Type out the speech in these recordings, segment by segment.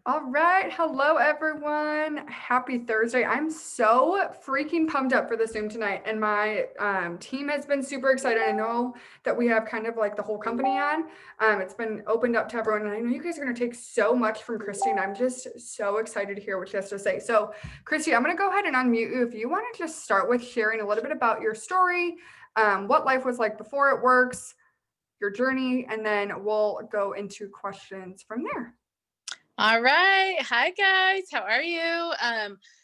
All right. Hello, everyone. Happy Thursday. I'm so freaking pumped up for the Zoom tonight. And my team has been super excited. I know that we have kind of like the whole company on. It's been opened up to everyone. And I know you guys are going to take so much from Christy. And I'm just so excited to hear what she has to say. So, Christy, I'm going to go ahead and unmute you. If you want to just start with sharing a little bit about your story, what life was like before it works, your journey, and then we'll go into questions from there. All right. Hi guys. How are you?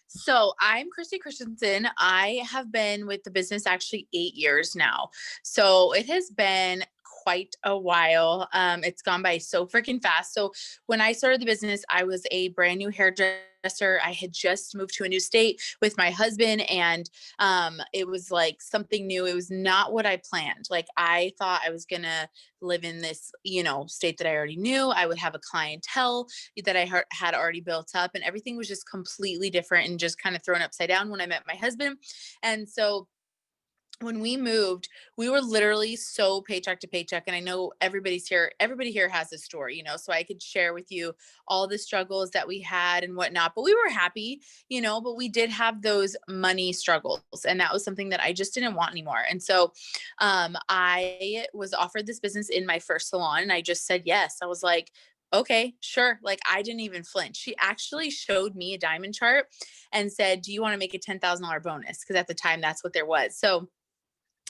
So I'm Christy Christensen. I have been with the business actually 8 years now. So it has been quite a while. It's gone by so freaking fast. So when I started the business, I was a brand new hairdresser. I had just moved to a new state with my husband, and it was like something new. It was not what I planned. Like I thought I was gonna live in this, state that I already knew. I would have a clientele that I had already built up, and everything was just completely different and just kind of thrown upside down when I met my husband. And so when we moved, we were literally so paycheck to paycheck. And I know everybody here has a story, so I could share with you all the struggles that we had and whatnot. But we were happy, but we did have those money struggles. And that was something that I just didn't want anymore. And so I was offered this business in my first salon, and I just said yes. I was like, okay, sure. Like I didn't even flinch. She actually showed me a diamond chart and said, do you want to make a $10,000 bonus? Because at the time, that's what there was. So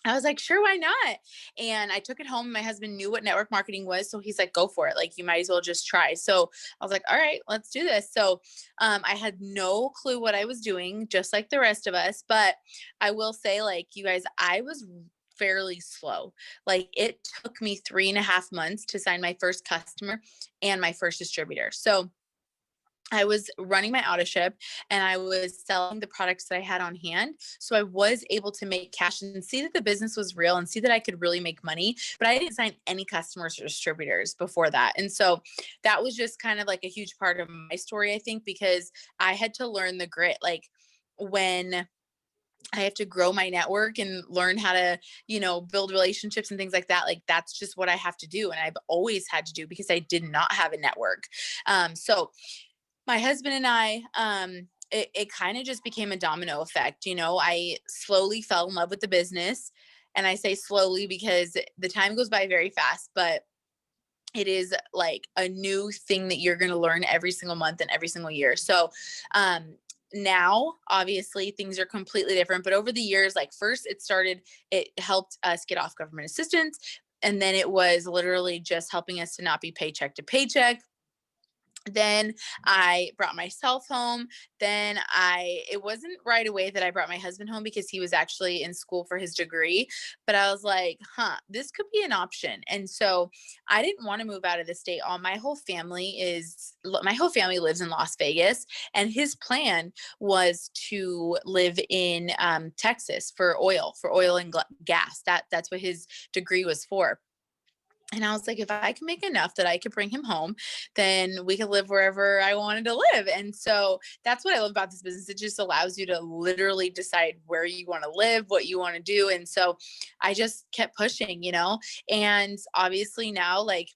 I was like, sure, why not? And I took it home. My husband knew what network marketing was. So he's like, go for it. Like, you might as well just try. So I was like, all right, let's do this. So I had no clue what I was doing, just like the rest of us. But I will say, like, you guys, I was fairly slow. Like, it took me 3.5 months to sign my first customer and my first distributor. So I was running my auto ship and I was selling the products that I had on hand. So I was able to make cash and see that the business was real and see that I could really make money. But I didn't sign any customers or distributors before that. And so that was just kind of like a huge part of my story, I think, because I had to learn the grit. Like, when I have to grow my network and learn how to, build relationships and things like that. Like, that's just what I have to do. And I've always had to do because I did not have a network. So my husband and I, it kind of just became a domino effect. I slowly fell in love with the business. And I say slowly because the time goes by very fast, but it is like a new thing that you're going to learn every single month and every single year. So, now obviously things are completely different, but over the years, like, first it helped us get off government assistance. And then it was literally just helping us to not be paycheck to paycheck. Then I brought myself home. It wasn't right away that I brought my husband home because he was actually in school for his degree. But I was like, this could be an option. And so I didn't want to move out of the state. My whole family lives in Las Vegas. And his plan was to live in Texas for oil and gas. That's what his degree was for. And I was like, if I can make enough that I could bring him home, then we could live wherever I wanted to live. And so that's what I love about this business. It just allows you to literally decide where you want to live, what you want to do. And so I just kept pushing, and obviously now, like,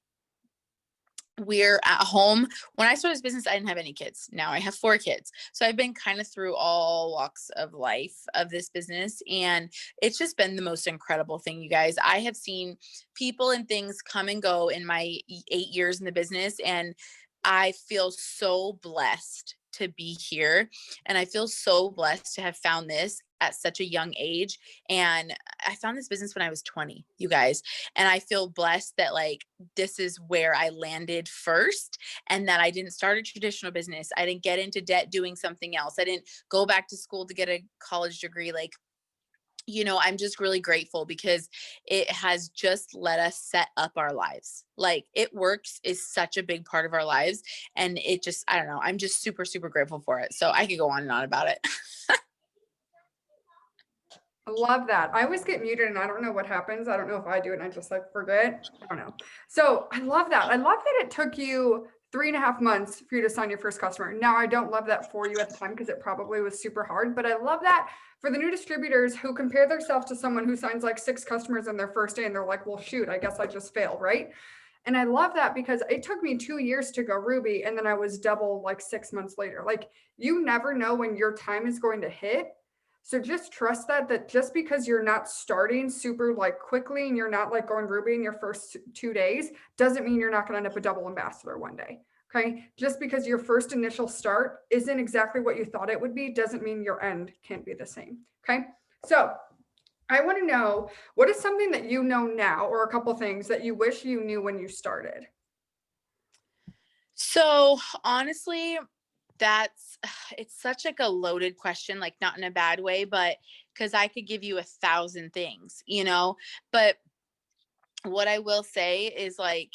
we're at home. When I started this business, I didn't have any kids. Now I have 4 kids. So I've been kind of through all walks of life of this business. And it's just been the most incredible thing, you guys. I have seen people and things come and go in my 8 years in the business. And I feel so blessed to be here. And I feel so blessed to have found this at such a young age. And I found this business when I was 20, you guys. And I feel blessed that, like, this is where I landed first, and that I didn't start a traditional business. I didn't get into debt doing something else. I didn't go back to school to get a college degree. Like, I'm just really grateful because it has just let us set up our lives. Like, it works is such a big part of our lives. And it just, I don't know, I'm just super, super grateful for it. So I could go on and on about it. I love that. I always get muted and I don't know what happens. I don't know if I do it and I just like forget. I don't know. So I love that. I love that it took you 3.5 months for you to sign your first customer. Now, I don't love that for you at the time because it probably was super hard, but I love that for the new distributors who compare themselves to someone who signs like 6 customers on their first day and they're like, well, shoot, I guess I just failed, right? And I love that because it took me 2 years to go Ruby and then I was double like 6 months later. Like you never know when your time is going to hit. So just trust that just because you're not starting super like quickly and you're not like going Ruby in your first 2 days doesn't mean you're not going to end up a double ambassador one day. Okay. Just because your first initial start isn't exactly what you thought it would be doesn't mean your end can't be the same. Okay. So I want to know what is something that you know now or a couple things that you wish you knew when you started? So honestly, that's it's such like a loaded question, like not in a bad way, but because I could give you 1,000 things, But what I will say is like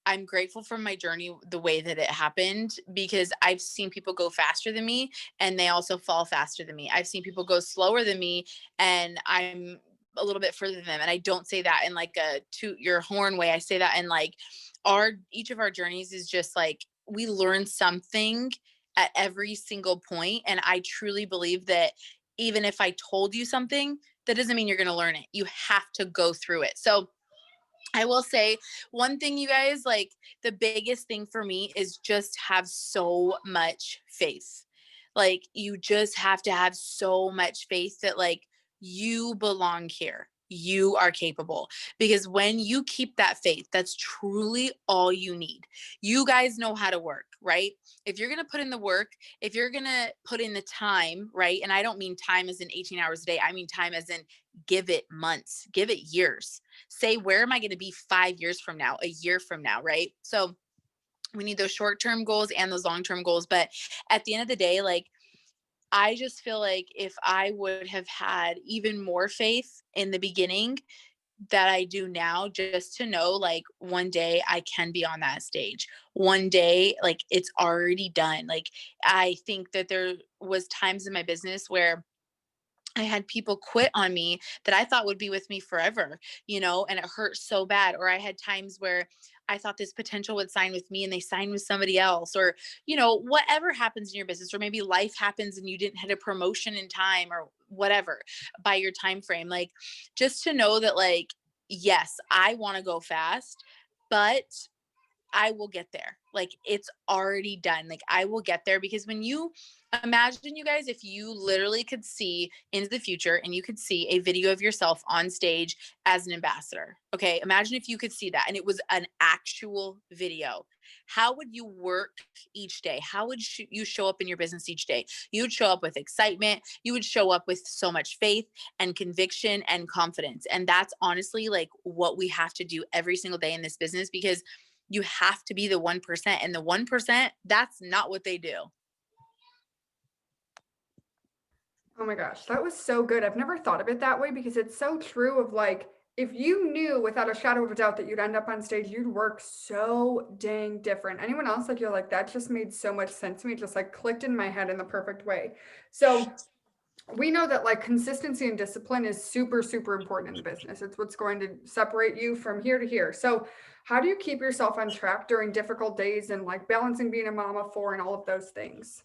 I'm grateful for my journey the way that it happened because I've seen people go faster than me and they also fall faster than me. I've seen people go slower than me and I'm a little bit further than them. And I don't say that in like a toot your horn way. I say that in like our each of our journeys is just like we learn something at every single point. And I truly believe that even if I told you something, that doesn't mean you're going to learn it. You have to go through it. So I will say one thing, you guys, like the biggest thing for me is just have so much faith. Like you just have to have so much faith that like you belong here. You are capable because when you keep that faith, that's truly all you need. You guys know how to work, right? If you're going to put in the work, if you're going to put in the time, right? And I don't mean time as in 18 hours a day. I mean time as in give it months, give it years. Say, where am I going to be 5 years from now, a year from now, right? So we need those short-term goals and those long-term goals. But at the end of the day, like, I just feel like if I would have had even more faith in the beginning that I do now, just to know like one day I can be on that stage. One day, like it's already done. Like I think that there was times in my business where I had people quit on me that I thought would be with me forever, and it hurt so bad. Or I had times where I thought this potential would sign with me and they signed with somebody else, or, whatever happens in your business, or maybe life happens and you didn't hit a promotion in time or whatever by your time frame. Like just to know that, like, yes, I want to go fast, but I will get there. Like it's already done. Like I will get there because when you imagine, you guys, if you literally could see into the future and you could see a video of yourself on stage as an ambassador. Okay. Imagine if you could see that and it was an actual video. How would you work each day? How would you show up in your business each day? You would show up with excitement. You would show up with so much faith and conviction and confidence. And that's honestly like what we have to do every single day in this business because you have to be the 1%, and the 1%, that's not what they do. Oh my gosh, that was so good. I've never thought of it that way because it's so true of like if you knew without a shadow of a doubt that you'd end up on stage, you'd work so dang different. Anyone else like you're like that just made so much sense to me, just like clicked in my head in the perfect way. So we know that like consistency and discipline is super, super important in the business. It's what's going to separate you from here to here. So how do you keep yourself on track during difficult days and like balancing being a mom of four and all of those things?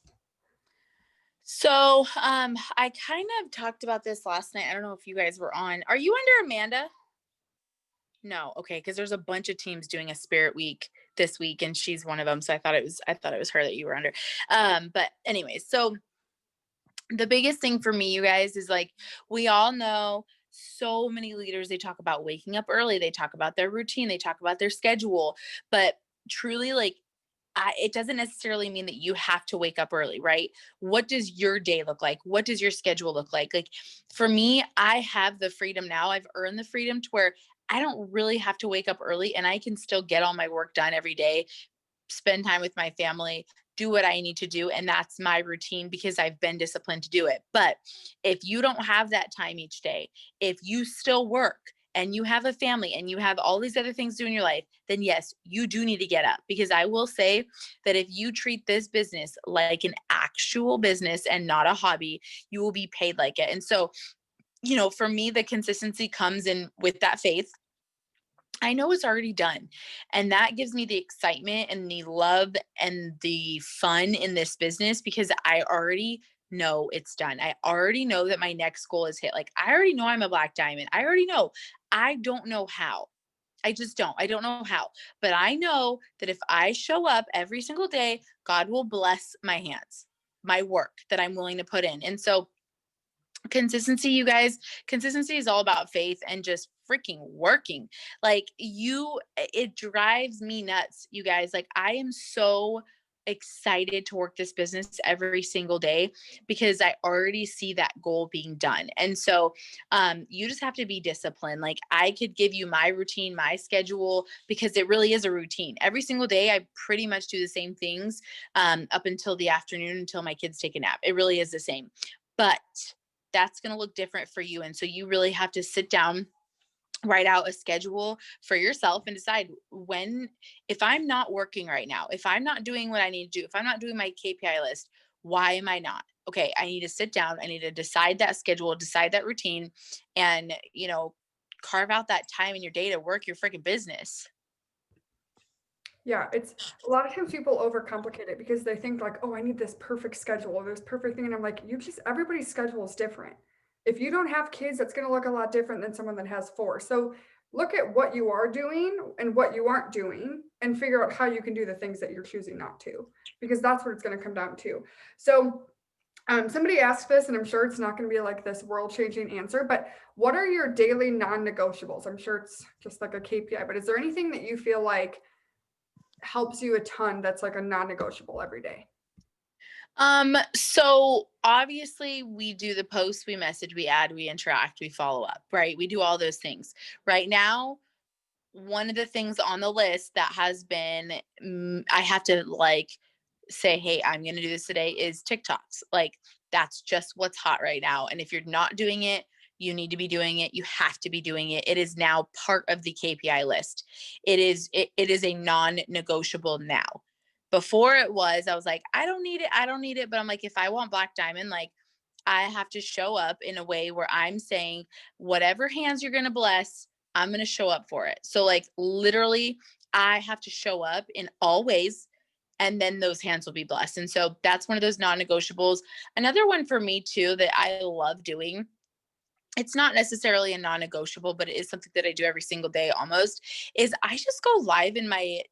So I kind of talked about this last night. I don't know if you guys were on. Are you under Amanda? No, okay, because there's a bunch of teams doing a spirit week this week, and she's one of them. So I thought it was her that you were under. But anyways, so the biggest thing for me, you guys, is like we all know so many leaders, they talk about waking up early, they talk about their routine, they talk about their schedule, but truly, like, it doesn't necessarily mean that you have to wake up early, right? What does your day look like? What does your schedule look like? Like for me, I have the freedom now. I've earned the freedom to where I don't really have to wake up early and I can still get all my work done every day, spend time with my family, do what I need to do. And that's my routine because I've been disciplined to do it. But if you don't have that time each day, if you still work and you have a family and you have all these other things to do in your life, then yes, you do need to get up. Because I will say that if you treat this business like an actual business and not a hobby, you will be paid like it. And so, for me, the consistency comes in with that faith. I know it's already done. And that gives me the excitement and the love and the fun in this business because I already know it's done. I already know that my next goal is hit. Like I already know I'm a black diamond. I already know. I don't know how. I just don't. I don't know how, but I know that if I show up every single day, God will bless my hands, my work that I'm willing to put in. And so consistency, you guys, consistency is all about faith and just freaking working. Like it drives me nuts, you guys. Like I am so excited to work this business every single day because I already see that goal being done. And so you just have to be disciplined. Like I could give you my routine, my schedule, because it really is a routine. Every single day, I pretty much do the same things up until the afternoon, until my kids take a nap. It really is the same. But that's going to look different for you. And so you really have to sit down, write out a schedule for yourself and decide when, if I'm not working right now, if I'm not doing what I need to do, if I'm not doing my KPI list, why am I not? Okay, I need to sit down. I need to decide that schedule, decide that routine, and, carve out that time in your day to work your freaking business. Yeah, it's a lot of times people overcomplicate it because they think like, oh, I need this perfect schedule or this perfect thing. And I'm like, everybody's schedule is different. If you don't have kids, that's going to look a lot different than someone that has four. So look at what you are doing and what you aren't doing and figure out how you can do the things that you're choosing not to, because that's what it's going to come down to. So somebody asked this, and I'm sure it's not going to be like this world-changing answer, but what are your daily non-negotiables? I'm sure it's just like a KPI, but is there anything that you feel like helps you a ton that's like a non-negotiable every day? So obviously we do the post, we message, we add, we interact, we follow up, right? We do all those things. Right now, one of the things on the list that has been, I have to like say, hey, I'm going to do this today is TikToks. Like that's just what's hot right now. And if you're not doing it, you need to be doing it. You have to be doing it. It is now part of the KPI list. It is a non-negotiable now. Before it was, I was like, I don't need it. I don't need it. But I'm like, if I want Black Diamond, like I have to show up in a way where I'm saying whatever hands you're going to bless, I'm going to show up for it. So like literally I have to show up in all ways, and then those hands will be blessed. And so that's one of those non-negotiables. Another one for me too, that I love doing, it's not necessarily a non-negotiable, but it is something that I do every single day almost, is I just go live in my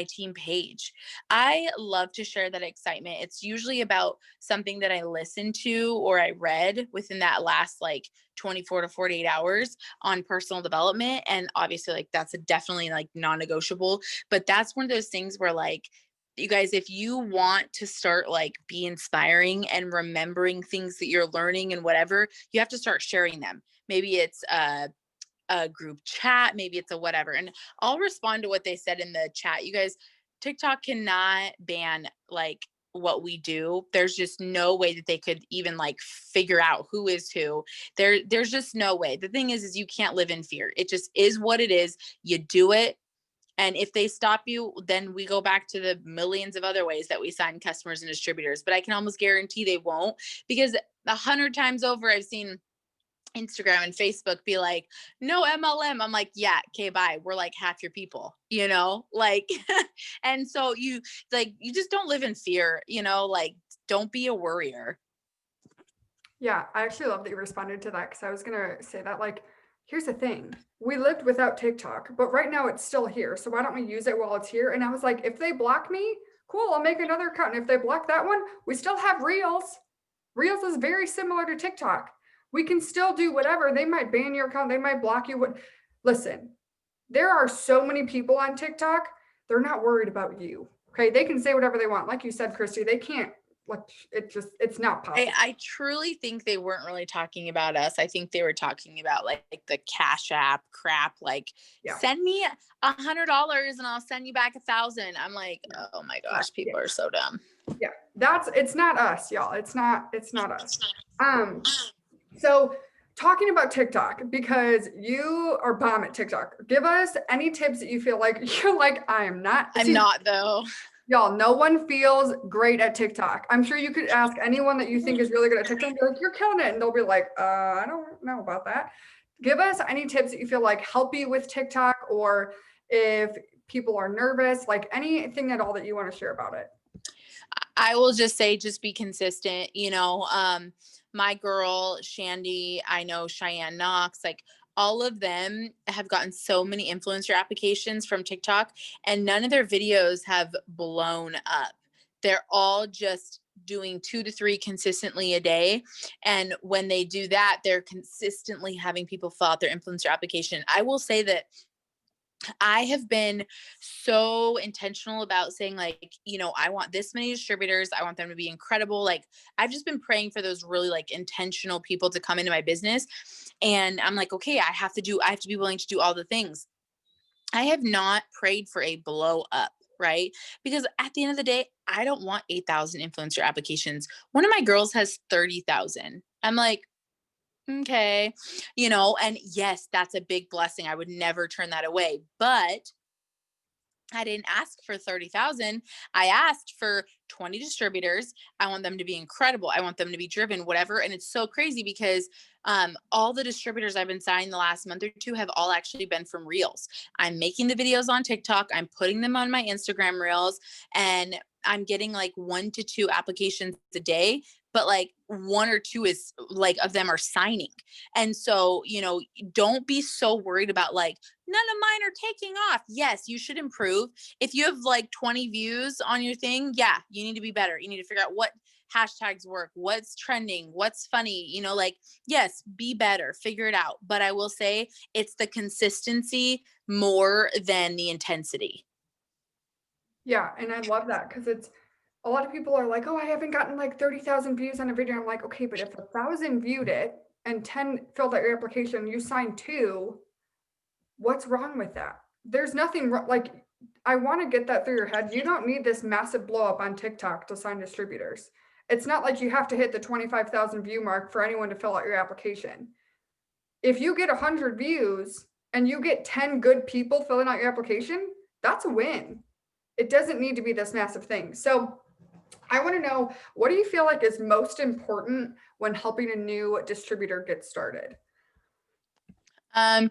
team page. I love to share that excitement. It's usually about something that I listened to or I read within that last like 24 to 48 hours on personal development. And obviously like that's a definitely like non-negotiable, but that's one of those things where like, you guys, if you want to start like be inspiring and remembering things that you're learning and whatever, you have to start sharing them. Maybe it's a group chat, maybe it's a whatever. And I'll respond to what they said in the chat. You guys, TikTok cannot ban like what we do. There's just no way that they could even like figure out who is who. There's just no way. The thing is you can't live in fear. It just is what it is. You do it. And if they stop you, then we go back to the millions of other ways that we sign customers and distributors. But I can almost guarantee they won't, because 100 times over, I've seen Instagram and Facebook be like, no MLM. I'm like, yeah, okay, bye. We're like half your people, like, and so you just don't live in fear, like, don't be a worrier. Yeah, I actually love that you responded to that because I was gonna say that, like, here's the thing. We lived without TikTok, but right now it's still here. So why don't we use it while it's here? And I was like, if they block me, cool, I'll make another account. And if they block that one, we still have Reels. Reels is very similar to TikTok. We can still do whatever. They might ban your account, they might block you. Listen, there are so many people on TikTok, they're not worried about you. Okay. They can say whatever they want. Like you said, Christy, they can't, like, it's not possible. I truly think they weren't really talking about us. I think they were talking about like the Cash App crap, like Yeah. send me $100 and I'll send you back 1,000. I'm like, oh my gosh, people are so dumb. Yeah, it's not us, y'all. It's not us. So talking about TikTok, because you are bomb at TikTok, give us any tips that you feel like you're like, I'm not though. Y'all, no one feels great at TikTok. I'm sure you could ask anyone that you think is really good at TikTok and be like, you're killing it. And they'll be like, I don't know about that. Give us any tips that you feel like help you with TikTok, or if people are nervous, like anything at all that you want to share about it. I will just say, just be consistent. My girl, Shandy, I know Cheyenne Knox, like all of them have gotten so many influencer applications from TikTok, and none of their videos have blown up. They're all just doing 2 to 3 consistently a day. And when they do that, they're consistently having people fill out their influencer application. I will say that I have been so intentional about saying, like, I want this many distributors. I want them to be incredible. Like, I've just been praying for those really like intentional people to come into my business. And I'm like, okay, I have to be willing to do all the things. I have not prayed for a blow up, right? Because at the end of the day, I don't want 8,000 influencer applications. One of my girls has 30,000. I'm like, okay, and yes, that's a big blessing. I would never turn that away. But I didn't ask for 30,000. I asked for 20 distributors. I want them to be incredible. I want them to be driven, whatever. And it's so crazy because all the distributors I've been signing the last month or two have all actually been from Reels. I'm making the videos on TikTok. I'm putting them on my Instagram Reels, and I'm getting like 1 to 2 applications a day, but like 1 or 2 is like of them are signing. And so, don't be so worried about like, none of mine are taking off. Yes, you should improve. If you have like 20 views on your thing, yeah, you need to be better. You need to figure out what hashtags work, what's trending, what's funny, like, yes, be better, figure it out. But I will say it's the consistency more than the intensity. Yeah, and I love that because it's a lot of people are like, "Oh, I haven't gotten like 30,000 views on a video." I'm like, "Okay, but if 1,000 viewed it and 10 filled out your application, you signed 2, what's wrong with that?" There's nothing wrong. Like, I want to get that through your head. You don't need this massive blow up on TikTok to sign distributors. It's not like you have to hit the 25,000 view mark for anyone to fill out your application. If you get 100 views and you get 10 good people filling out your application, that's a win. It doesn't need to be this massive thing. So I want to know, what do you feel like is most important when helping a new distributor get started? Um,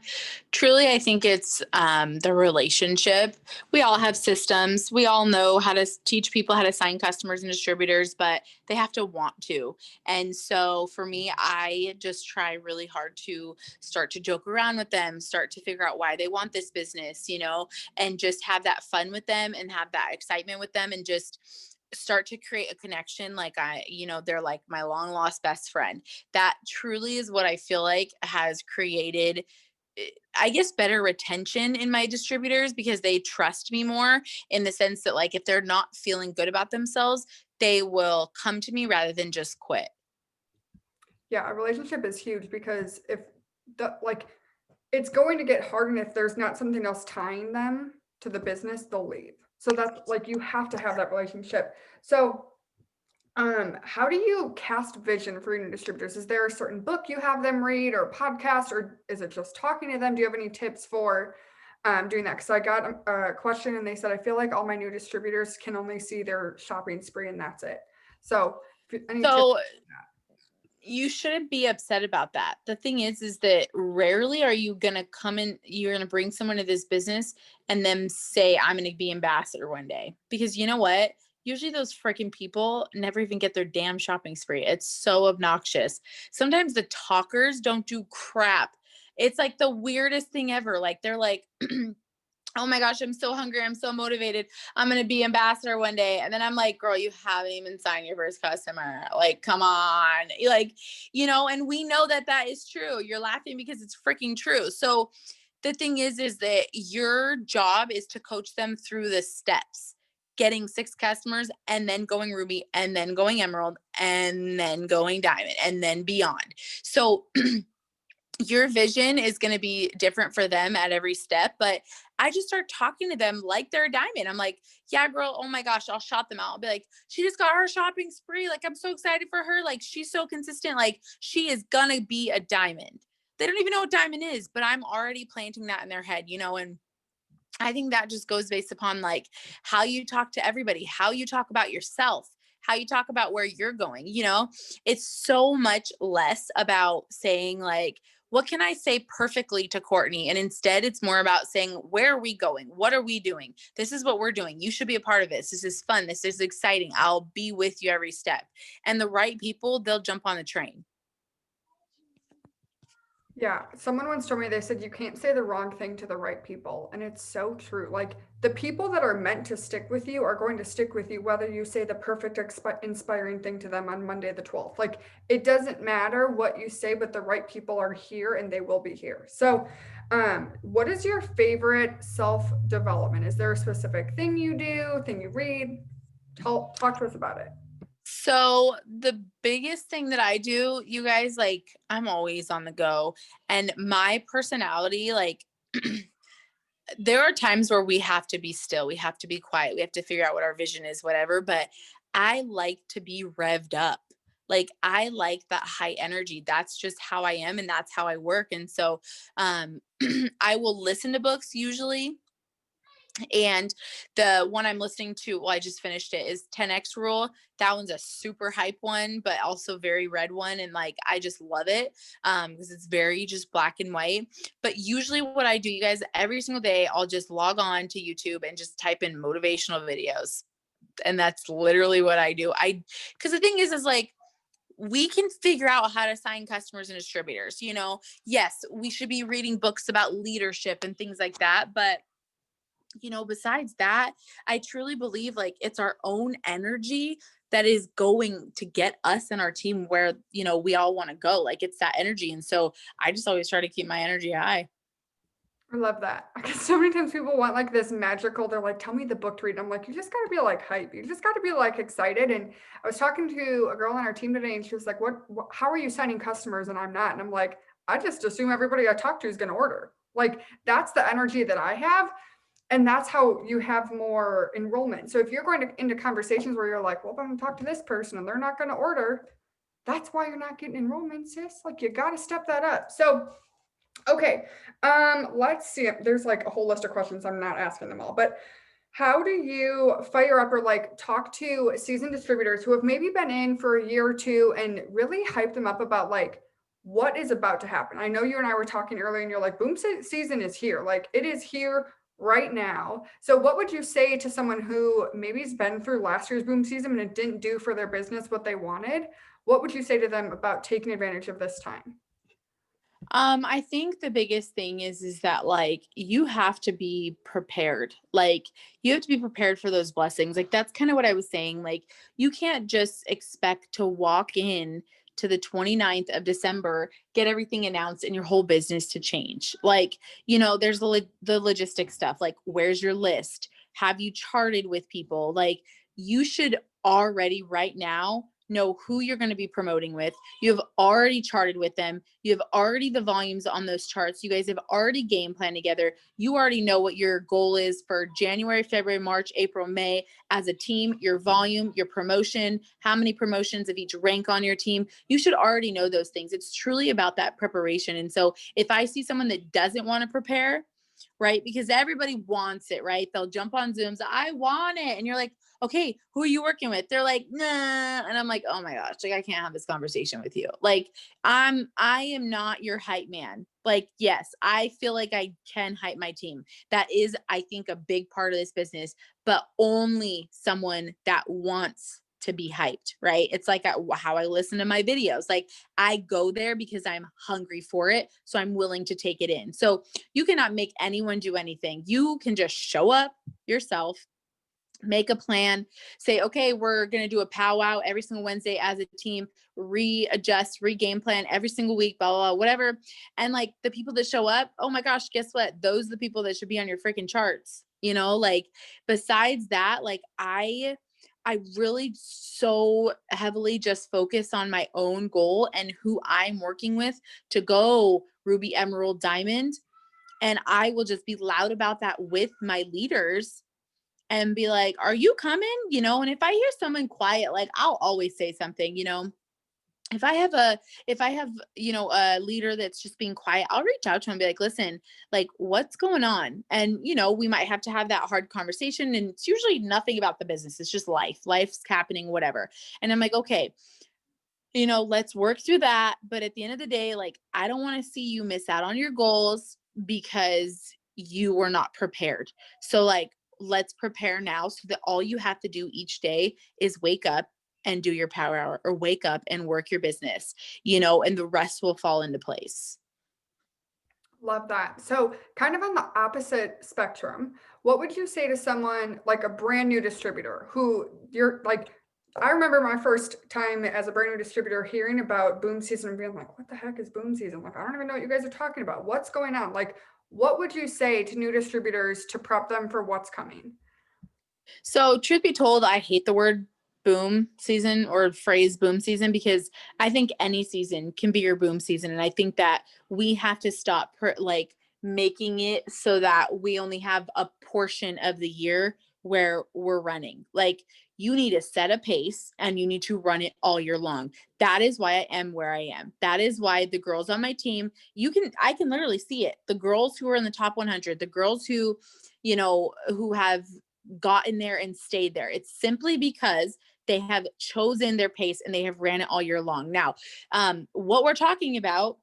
Truly, I think it's the relationship. We all have systems. We all know how to teach people how to sign customers and distributors, but they have to want to. And so for me, I just try really hard to start to joke around with them, start to figure out why they want this business, and just have that fun with them and have that excitement with them and just start to create a connection. Like they're like my long lost best friend. That truly is what I feel like has created, I guess, better retention in my distributors because they trust me more, in the sense that like if they're not feeling good about themselves, they will come to me rather than just quit. Yeah, a relationship is huge because if it's going to get hard, and if there's not something else tying them to the business, they'll leave. So that's like, you have to have that relationship. So how do you cast vision for your new distributors? Is there a certain book you have them read, or podcast, or is it just talking to them? Do you have any tips for doing that? Because I got a question and they said, I feel like all my new distributors can only see their shopping spree and that's it. So any tips? So you shouldn't be upset about that. The thing is that rarely are you going to come in, you're going to bring someone to this business and then say, I'm going to be ambassador one day. Because you know what? Usually those freaking people never even get their damn shopping spree. It's so obnoxious. Sometimes the talkers don't do crap. It's like the weirdest thing ever. Like they're like, oh my gosh, I'm so hungry. I'm so motivated. I'm going to be ambassador one day. And then I'm like, girl, you haven't even signed your first customer. Like, come on. Like, and we know that that is true. You're laughing because it's freaking true. So the thing is that your job is to coach them through the steps, getting 6 customers and then going ruby and then going emerald and then going diamond and then beyond. So your vision is going to be different for them at every step, but I just start talking to them like they're a diamond. I'm like, yeah, girl, oh my gosh, I'll shout them out. I'll be like, she just got her shopping spree. Like, I'm so excited for her. Like, she's so consistent. Like, she is going to be a diamond. They don't even know what diamond is, but I'm already planting that in their head, and I think that just goes based upon like how you talk to everybody, how you talk about yourself, how you talk about where you're going. It's so much less about saying like, what can I say perfectly to Courtney? And instead it's more about saying, where are we going? What are we doing? This is what we're doing. You should be a part of this. This is fun. This is exciting. I'll be with you every step. And the right people, they'll jump on the train. Yeah, someone once told me, they said you can't say the wrong thing to the right people. And it's so true. Like the people that are meant to stick with you are going to stick with you, whether you say the perfect inspiring thing to them on Monday the 12th. Like it doesn't matter what you say, but the right people are here and they will be here. So, what is your favorite self development? Is there a specific thing you do, thing you read? Talk to us about it. So the biggest thing that I do, you guys, like I'm always on the go, and my personality, like there are times where we have to be still, we have to be quiet, we have to figure out what our vision is, whatever. But I like to be revved up. Like I like that high energy. That's just how I am, and that's how I work. And so I will listen to books usually. And the one I'm listening to, well, I just finished it, is 10X Rule. That one's a super hype one, but also very red one. And like, I just love it because it's very just black and white. But usually, what I do, you guys, every single day, I'll just log on to YouTube and just type in motivational videos. And that's literally what I do. Because the thing is like, we can figure out how to sign customers and distributors. Yes, we should be reading books about leadership and things like that. But besides that, I truly believe like it's our own energy that is going to get us and our team where, we all want to go. Like it's that energy. And so I just always try to keep my energy high. I love that. Because so many times people want like this magical, they're like, tell me the book to read. And I'm like, you just got to be like hype. You just got to be like excited. And I was talking to a girl on our team today and she was like, how are you signing customers? And I'm not. And I'm like, I just assume everybody I talk to is going to order. Like that's the energy that I have. And that's how you have more enrollment. So if you're going into conversations where you're like, well, I'm going to talk to this person and they're not going to order, that's why you're not getting enrollment, sis. Like you got to step that up. So okay. Let's see. There's like a whole list of questions. I'm not asking them all, but how do you fire up or like talk to seasoned distributors who have maybe been in for a year or two and really hype them up about like what is about to happen? I know you and I were talking earlier and you're like, season is here. Like it is here right now. So what would you say to someone who maybe's been through last year's boom season and it didn't do for their business what they wanted? What would you say to them about taking advantage of this time? I think the biggest thing is that like you have to be prepared. Like you have to be prepared for those blessings. Like that's kind of what I was saying. Like you can't just expect to walk in to the 29th of December, get everything announced and your whole business to change. Like, there's the logistic stuff. Like where's your list? Have you charted with people? Like you should already right now know who you're going to be promoting with. You have already charted with them. You have already the volumes on those charts. You guys have already game plan together. You already know what your goal is for January, February, March, April, May as a team, your volume, your promotion, how many promotions of each rank on your team. You should already know those things. It's truly about that preparation. And so if I see someone that doesn't want to prepare, right? Because everybody wants it, right? They'll jump on Zooms. I want it. And you're like, okay, who are you working with? They're like, nah. And I'm like, oh my gosh, like I can't have this conversation with you. Like I am not your hype man. Like, yes, I feel like I can hype my team. That is, I think, a big part of this business, but only someone that wants to be hyped, right? It's like how I listen to my videos. Like I go there because I'm hungry for it. So I'm willing to take it in. So you cannot make anyone do anything. You can just show up yourself, make a plan, say, okay, we're going to do a powwow every single Wednesday as a team, readjust, regame plan every single week, blah, blah, blah, whatever. And like the people that show up, oh my gosh, guess what? Those are the people that should be on your freaking charts. Like besides that, like I really so heavily just focus on my own goal and who I'm working with to go Ruby, Emerald, Diamond. And I will just be loud about that with my leaders and be like, are you coming? And if I hear someone quiet, like I'll always say something. If I have a leader that's just being quiet, I'll reach out to him and be like, listen, like what's going on? And we might have to have that hard conversation. And it's usually nothing about the business. It's just life's happening, whatever. And I'm like, okay, let's work through that. But at the end of the day, like, I don't want to see you miss out on your goals because you were not prepared. So like, let's prepare now so that all you have to do each day is wake up and do your power hour or wake up and work your business, and the rest will fall into place. Love that. So, kind of on the opposite spectrum, what would you say to someone like a brand new distributor who you're like, I remember my first time as a brand new distributor hearing about boom season and being like, what the heck is boom season? Like, I don't even know what you guys are talking about. What's going on? Like, what would you say to new distributors to prep them for what's coming? So, truth be told, I hate the word boom season or phrase boom season because I think any season can be your boom season. And I think that we have to stop making it so that we only have a portion of the year where we're running. Like, you need to set a pace and you need to run it all year long. That is why I am where I am. That is why the girls on my team, I can literally see it. The girls who are in the top 100, the girls who, who have gotten there and stayed there. It's simply because they have chosen their pace and they have ran it all year long. Now, what we're talking about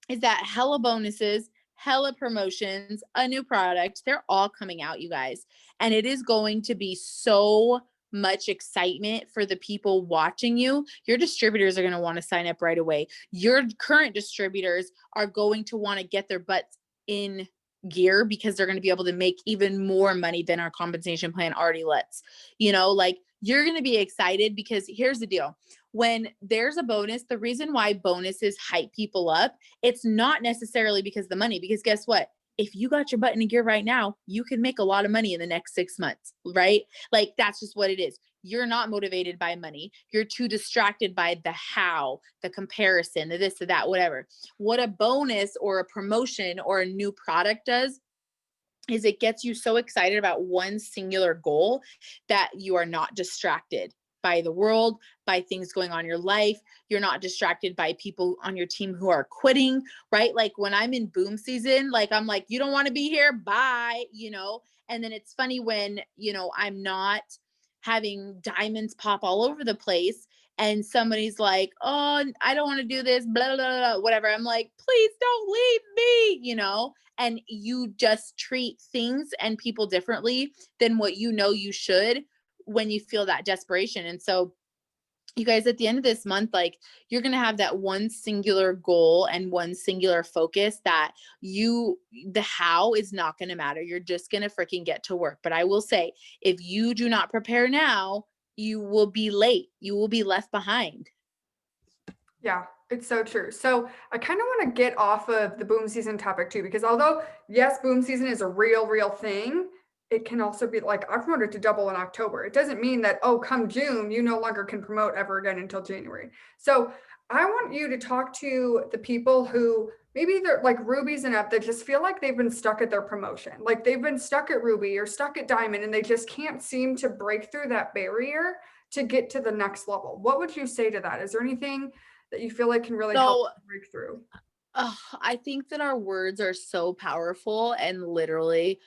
is that hella bonuses, hella promotions, a new product, they're all coming out, you guys. And it is going to be so much excitement for the people watching you. Your distributors are going to want to sign up right away. Your current distributors are going to want to get their butts in gear because they're going to be able to make even more money than our compensation plan already lets. Like, you're going to be excited because here's the deal. When there's a bonus, the reason why bonuses hype people up, it's not necessarily because of the money, because guess what? If you got your butt in gear right now, you can make a lot of money in the next 6 months, right? Like, that's just what it is. You're not motivated by money. You're too distracted by the how, the comparison, the this, the that, whatever. What a bonus or a promotion or a new product does is it gets you so excited about one singular goal that you are not distracted by the world, by things going on in your life. You're not distracted by people on your team who are quitting, right? Like, when I'm in boom season, like, I'm like, you don't want to be here, bye, And then it's funny when, I'm not having diamonds pop all over the place and somebody's like, oh, I don't want to do this, blah, blah, blah, whatever. I'm like, please don't leave me. And you just treat things and people differently than what you should when you feel that desperation. And so, you guys, at the end of this month, like, you're going to have that one singular goal and one singular focus that the how is not going to matter. You're just going to freaking get to work. But I will say, if you do not prepare now, you will be late. You will be left behind. Yeah, it's so true. So I kind of want to get off of the boom season topic too, because although yes, boom season is a real thing, it can also be like I promoted to double in October. It doesn't mean that, oh, come June, you no longer can promote ever again until January. So I want you to talk to the people who maybe they're like rubies and up that just feel like they've been stuck at their promotion. Like they've been stuck at ruby or stuck at diamond and they just can't seem to break through that barrier to get to the next level. What would you say to that? Is there anything that you feel like can really help So, break through? I think that our words are so powerful, and literally,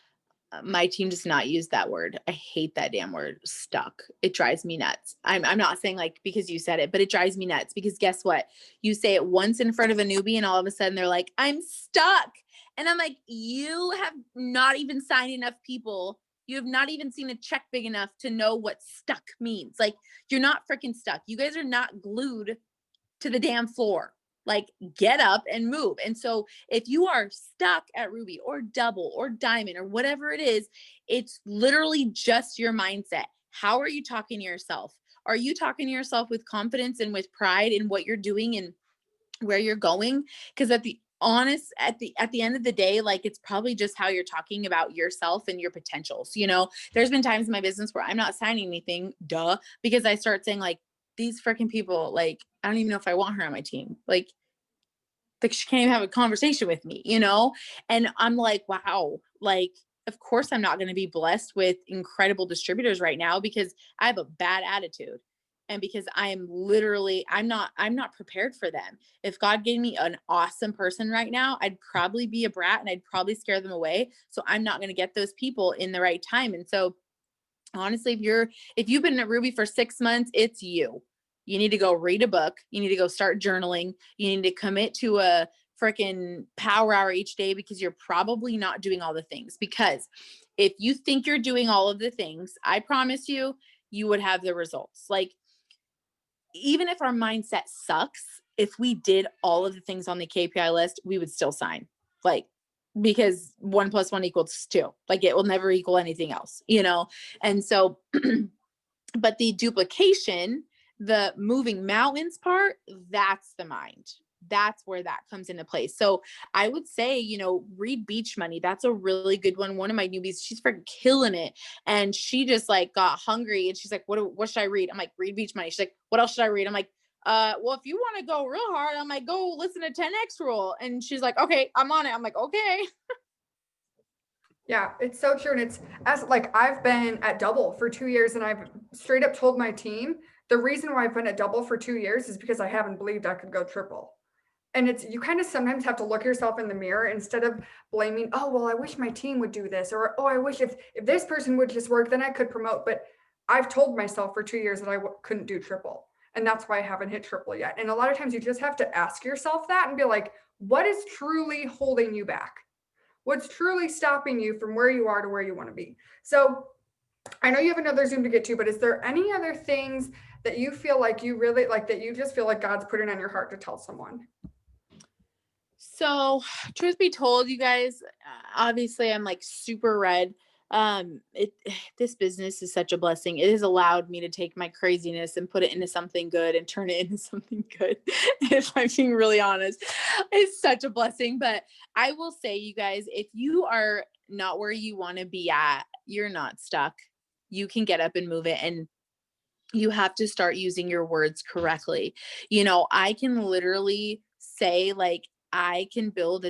my team does not use that word. I hate that damn word, stuck. It drives me nuts. I'm not saying like because you said it, but it drives me nuts because guess what? You say it once in front of a newbie and all of a sudden they're like, I'm stuck. And I'm like, you have not even signed enough people. You have not even seen a check big enough to know what stuck means. Like, you're not freaking stuck. You guys are not glued to the damn floor. Like, get up and move. And so if you are stuck at ruby or double or diamond or whatever it is, it's literally just your mindset. How are you talking to yourself? Are you talking to yourself with confidence and with pride in what you're doing and where you're going? Because at the end of the day, like, it's probably just how you're talking about yourself and your potentials. There's been times in my business where I'm not signing anything, because I start saying like, these freaking people, like, I don't even know if I want her on my team. Like, she can't even have a conversation with me. And I'm like, wow, like, of course I'm not going to be blessed with incredible distributors right now because I have a bad attitude. And because I'm not prepared for them. If God gave me an awesome person right now, I'd probably be a brat and I'd probably scare them away. So I'm not going to get those people in the right time. And so honestly, if you've been at Ruby for 6 months, it's you. You need to go read a book. You need to go start journaling. You need to commit to a freaking power hour each day because you're probably not doing all the things. Because if you think you're doing all of the things, I promise you, you would have the results. Like, even if our mindset sucks, if we did all of the things on the KPI list, we would still sign. Like, because 1+1 = 2. Like it will never equal anything else, you know? And so, but the duplication, the moving mountains part, that's the mind. That's where that comes into place. So I would say, you know, read Beach Money. That's a really good one. One of my newbies, she's freaking killing it. And she just like got hungry and she's like, what should I read? I'm like, read Beach Money. She's like, what else should I read? I'm like, well, if you want to go real hard, I'm like, go listen to 10X Rule. And she's like, okay, I'm on it. I'm like, okay. Yeah, it's so true. And it's as like I've been at Double for 2 years and I've straight up told my team the reason why I've been at Double for 2 years is because I haven't believed I could go triple. And it's you kind of sometimes have to look yourself in the mirror instead of blaming, oh, well, I wish my team would do this, or oh, I wish if this person would just work, then I could promote. But I've told myself for 2 years that couldn't do triple. And that's why I haven't hit triple yet. And a lot of times you just have to ask yourself that and be like, what is truly holding you back? What's truly stopping you from where you are to where you want to be? So I know you have another Zoom to get to, but is there any other things that you feel like you really like that you just feel like God's putting on your heart to tell someone? So, truth be told, you guys, obviously I'm like super red. It This business is such a blessing. It has allowed me to take my craziness and put it into something good and turn it into something good. If I'm being really honest, it's such a blessing. But I will say, you guys, if you are not where you want to be at, you're not stuck. You can get up and move it, and you have to start using your words correctly. You know, I can literally say like I built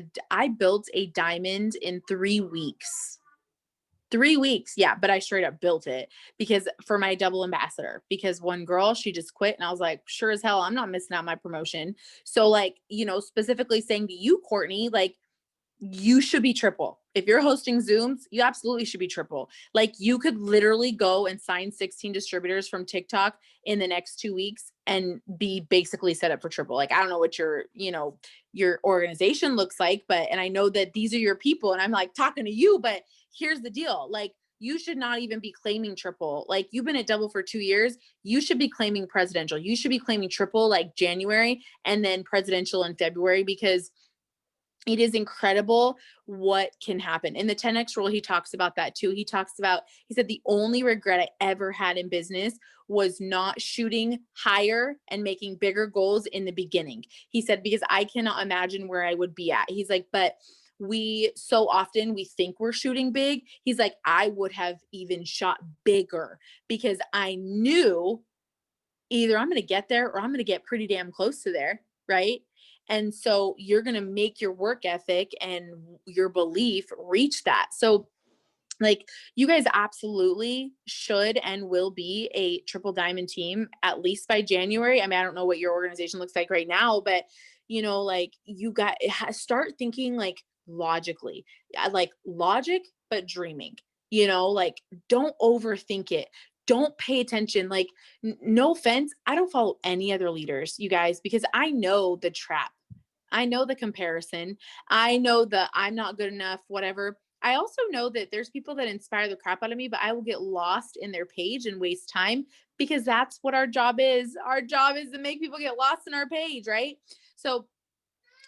a diamond in 3 weeks. 3 weeks. Yeah. But I straight up built it because for my double ambassador, because one girl, she just quit. And I was like, sure as hell, I'm not missing out my promotion. So like, you know, specifically saying to you, Courtney, like, you should be triple. If you're hosting Zooms, you absolutely should be triple. Like you could literally go and sign 16 distributors from TikTok in the next 2 weeks and be basically set up for triple. Like, I don't know what your, you know, your organization looks like, but, and I know that these are your people and I'm like talking to you, but here's the deal. Like, you should not even be claiming triple. Like you've been at Double for 2 years. You should be claiming presidential. You should be claiming triple like January and then presidential in February, because it is incredible what can happen. In the 10X Rule, he talks about that too. He said, the only regret I ever had in business was not shooting higher and making bigger goals in the beginning. He said, because I cannot imagine where I would be at. He's like, but we so often we think we're shooting big. He's like, I would have even shot bigger because I knew either I'm going to get there or I'm going to get pretty damn close to there. Right. And so you're going to make your work ethic and your belief reach that. So like you guys absolutely should and will be a triple diamond team at least by January. I mean, I don't know what your organization looks like right now, but you know, like you got start thinking like logically, like logic, but dreaming, you know, like don't overthink it. Don't pay attention. Like, no offense. I don't follow any other leaders, you guys, because I know the trap. I know the comparison. I know the I'm not good enough, whatever. I also know that there's people that inspire the crap out of me, but I will get lost in their page and waste time because that's what our job is. Our job is to make people get lost in our page, right? So,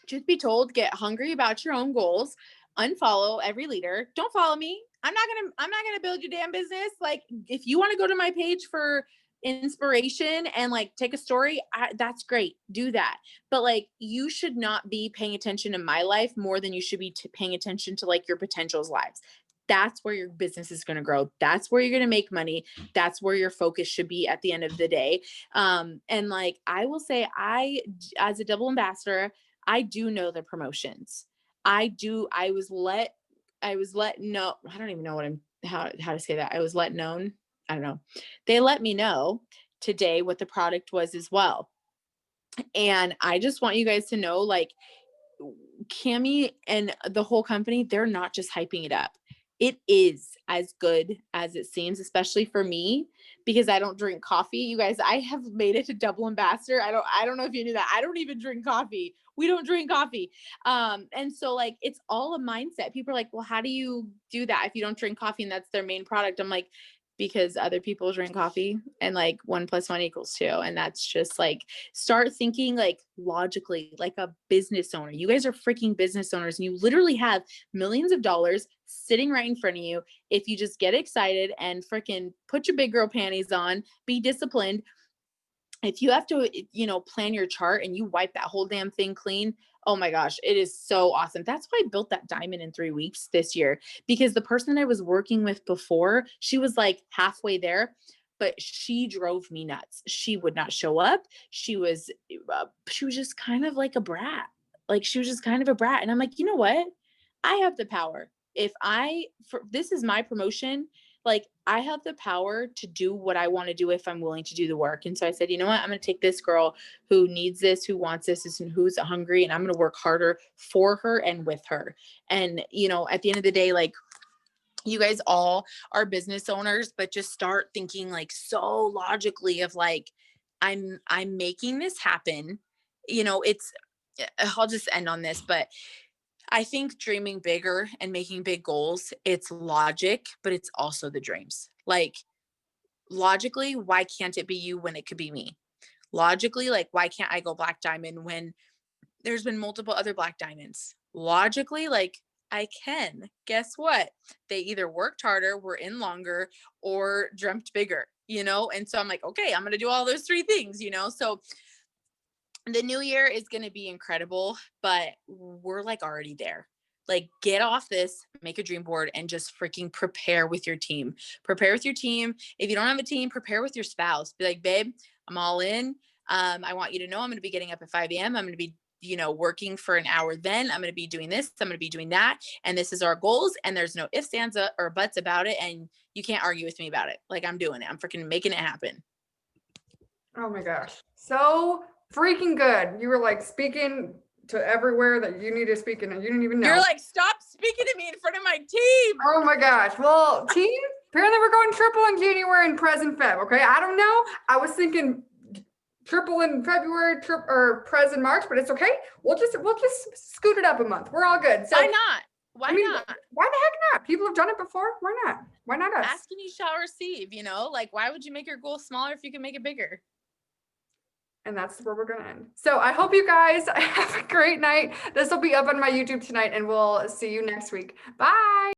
truth be told, get hungry about your own goals, unfollow every leader. Don't follow me. I'm not gonna build your damn business. Like, if you want to go to my page for inspiration and like take a story, that's great. Do that. But like, you should not be paying attention to my life more than you should be paying attention to like your potential's lives. That's where your business is going to grow. That's where you're going to make money. That's where your focus should be at the end of the day. And like, I will say, as a double ambassador, I do know the promotions. I do. I was let know. I don't even know how to say that. I was let known. I don't know. They let me know today what the product was as well. And I just want you guys to know, like, Cami and the whole company, they're not just hyping it up. It is as good as it seems, especially for me, because I don't drink coffee. You guys, I have made it to double ambassador. I don't know if you knew that. I don't even drink coffee. We don't drink coffee. And so like, it's all a mindset. People are like, well, how do you do that if you don't drink coffee and that's their main product? I'm like, because other people drink coffee and like 1 + 1 = 2. And that's just like, start thinking like logically, like a business owner. You guys are freaking business owners and you literally have millions of dollars sitting right in front of you. If you just get excited and freaking put your big girl panties on, be disciplined. If you have to, plan your chart and you wipe that whole damn thing clean, oh my gosh, it is so awesome. That's why I built that diamond in 3 weeks this year, because the person I was working with before, she was like halfway there, but she drove me nuts. She would not show up. She was just kind of like a brat. Like she was just kind of a brat. And I'm like, you know what? I have the power. This is my promotion, like I have the power to do what I want to do if I'm willing to do the work. And so I said, you know what? I'm going to take this girl who needs this, who wants this, and who's hungry, and I'm going to work harder for her and with her. And, at the end of the day, like you guys all are business owners, but just start thinking like so logically of like, I'm making this happen. I'll just end on this, but I think dreaming bigger and making big goals, it's logic, but it's also the dreams. Like logically, why can't it be you when it could be me? Logically, like why can't I go black diamond when there's been multiple other black diamonds? Logically, like I can. Guess what? They either worked harder, were in longer, or dreamt bigger, And so I'm like, okay, I'm going to do all those three things, So the new year is going to be incredible, but we're like already there. Like get off this, make a dream board and just freaking prepare with your team. Prepare with your team. If you don't have a team, prepare with your spouse. Be like, babe, I'm all in. I want you to know I'm going to be getting up at 5 a.m. I'm going to be, working for an hour. Then I'm going to be doing this. I'm going to be doing that. And this is our goals. And there's no ifs, ands, or buts about it. And you can't argue with me about it. Like I'm doing it. I'm freaking making it happen. Oh my gosh. So freaking good. You were like speaking to everywhere that you need to speak in and you didn't even know. You're like, stop speaking to me in front of my team. Oh my gosh. Well, team, apparently we're going triple in January and present Feb. Okay. I don't know. I was thinking triple in February, or present March, but it's okay. We'll just scoot it up a month. We're all good. So why not? Why not? Why the heck not? People have done it before. Why not? Why not us? Ask and you shall receive, like why would you make your goal smaller if you can make it bigger? And that's where we're going to end. So I hope you guys have a great night. This will be up on my YouTube tonight and we'll see you next week. Bye.